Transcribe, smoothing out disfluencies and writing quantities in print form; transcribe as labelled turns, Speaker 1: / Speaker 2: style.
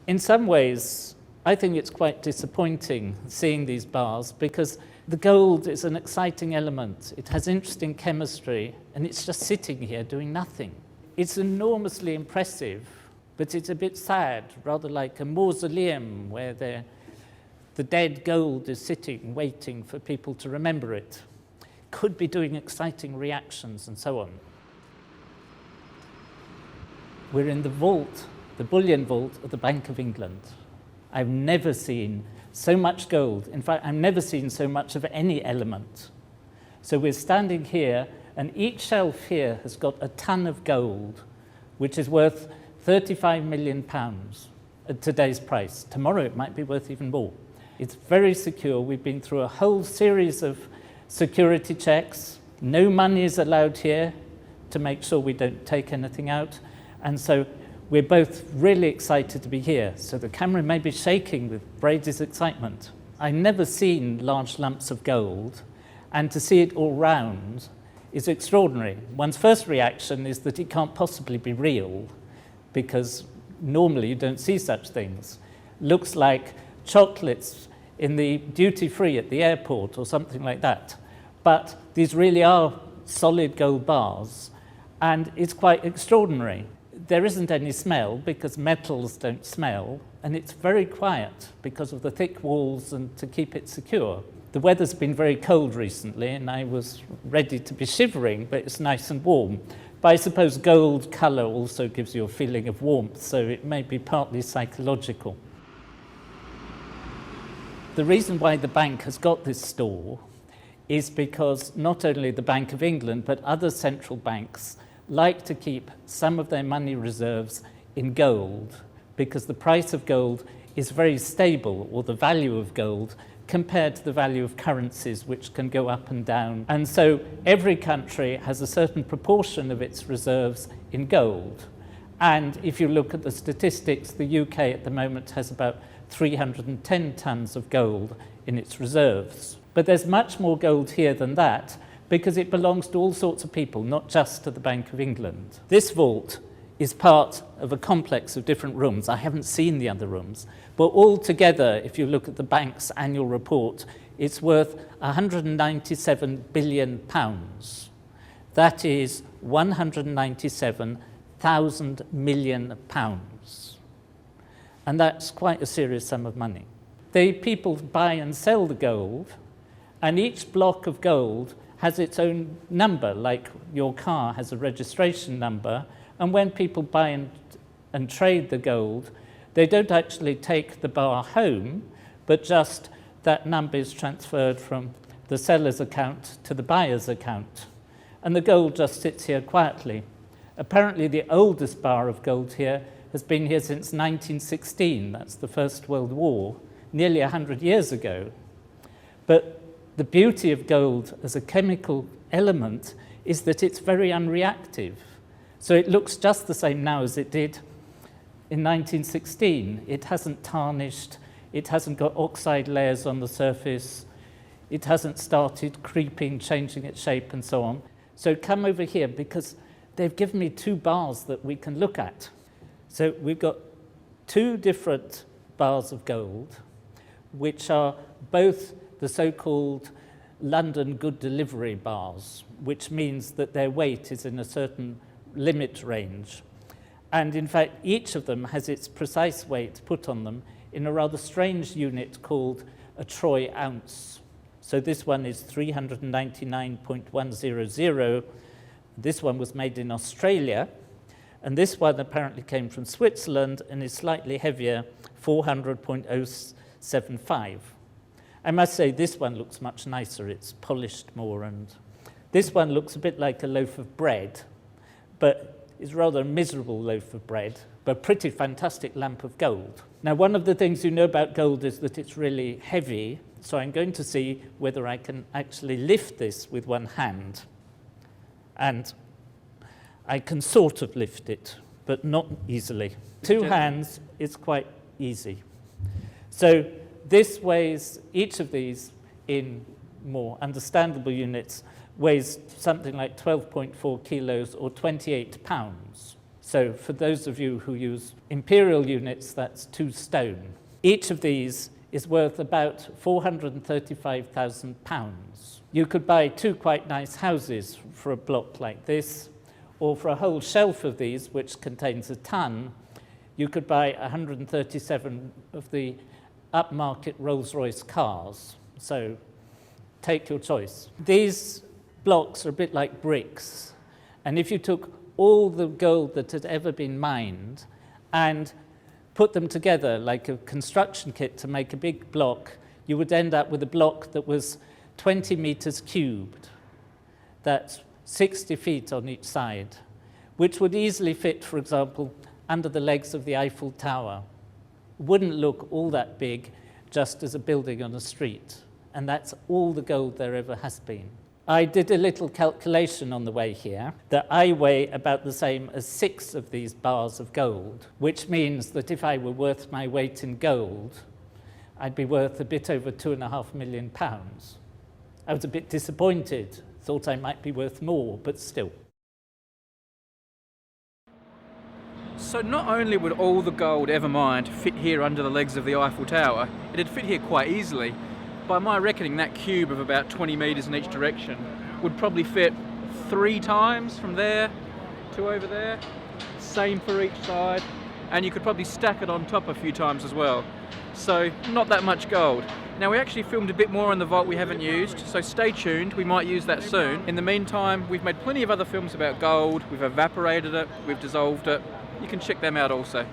Speaker 1: In some ways, I think it's quite disappointing seeing these bars because the gold is an exciting element. It has interesting chemistry, and it's just sitting here doing nothing. It's enormously impressive, but it's a bit sad, rather like a mausoleum where the dead gold is sitting, waiting for people to remember it. Could be doing exciting reactions and so on. We're in the vault, the bullion vault of the Bank of England. I've never seen so much gold. In fact, I've never seen so much of any element. So we're standing here, and each shelf here has got a ton of gold, which is worth £35 million at today's price. Tomorrow it might be worth even more. It's very secure. We've been through a whole series of security checks. No money is allowed here to make sure we don't take anything out. And so we're both really excited to be here. So the camera may be shaking with Brady's excitement. I've never seen large lumps of gold, and to see it all round is extraordinary. One's first reaction is that it can't possibly be real, because normally you don't see such things. Looks like chocolates in the duty-free at the airport or something like that. But these really are solid gold bars, and it's quite extraordinary. There isn't any smell because metals don't smell, and it's very quiet because of the thick walls and to keep it secure. The weather's been very cold recently, and I was ready to be shivering, but it's nice and warm. But I suppose gold colour also gives you a feeling of warmth, so it may be partly psychological. The reason why the bank has got this store is because not only the Bank of England, but other central banks like to keep some of their money reserves in gold, because the price of gold is very stable, or the value of gold, compared to the value of currencies, which can go up and down. And so every country has a certain proportion of its reserves in gold. And if you look at the statistics, the UK at the moment has about 310 tons of gold in its reserves. But there's much more gold here than that, because it belongs to all sorts of people, not just to the Bank of England. This vault is part of a complex of different rooms. I haven't seen the other rooms, but all together, if you look at the bank's annual report, it's worth £197 billion. That is £197,000 million. And that's quite a serious sum of money. People buy and sell the gold, and each block of gold has its own number, like your car has a registration number. And when people buy and trade the gold, they don't actually take the bar home, but just that number is transferred from the seller's account to the buyer's account. And the gold just sits here quietly. Apparently the oldest bar of gold here has been here since 1916. That's the First World War, nearly 100 years ago. But the beauty of gold as a chemical element is that it's very unreactive. So it looks just the same now as it did in 1916. It hasn't tarnished, it hasn't got oxide layers on the surface, it hasn't started creeping, changing its shape and so on. So come over here, because they've given me two bars that we can look at. So we've got two different bars of gold, which are both the so-called London Good Delivery bars, which means that their weight is in a certain limit range. And in fact, each of them has its precise weight put on them in a rather strange unit called a troy ounce. So this one is 399.100. This one was made in Australia, and this one apparently came from Switzerland and is slightly heavier, 400.075. I must say this one looks much nicer, it's polished more, and this one looks a bit like a loaf of bread, but it's rather a miserable loaf of bread, but a pretty fantastic lump of gold. Now, one of the things you know about gold is that it's really heavy, so I'm going to see whether I can actually lift this with one hand. And I can sort of lift it, but not easily. Two hands is quite easy. So this weighs, each of these in more understandable units, weighs something like 12.4 kilos or 28 pounds. So for those of you who use imperial units, that's 2 stone. Each of these is worth about £435,000. You could buy 2 quite nice houses for a block like this, or for a whole shelf of these, which contains a ton, you could buy 137 of the upmarket Rolls-Royce cars. So take your choice. These blocks are a bit like bricks. And if you took all the gold that had ever been mined and put them together like a construction kit to make a big block, you would end up with a block that was 20 meters cubed. That's 60 feet on each side, which would easily fit, for example, under the legs of the Eiffel Tower. Wouldn't look all that big just as a building on a street. And that's all the gold there ever has been. I did a little calculation on the way here that I weigh about the same as 6 of these bars of gold, which means that if I were worth my weight in gold, I'd be worth a bit over £2.5 million. I was a bit disappointed, thought I might be worth more, but still.
Speaker 2: So not only would all the gold ever mined fit here under the legs of the Eiffel Tower, it'd fit here quite easily. By my reckoning, that cube of about 20 metres in each direction would probably fit 3 times from there to over there. Same for each side. And you could probably stack it on top a few times as well. So not that much gold. Now we actually filmed a bit more in the vault we haven't used, so stay tuned, we might use that soon. In the meantime, we've made plenty of other films about gold, we've evaporated it, we've dissolved it. You can check them out also.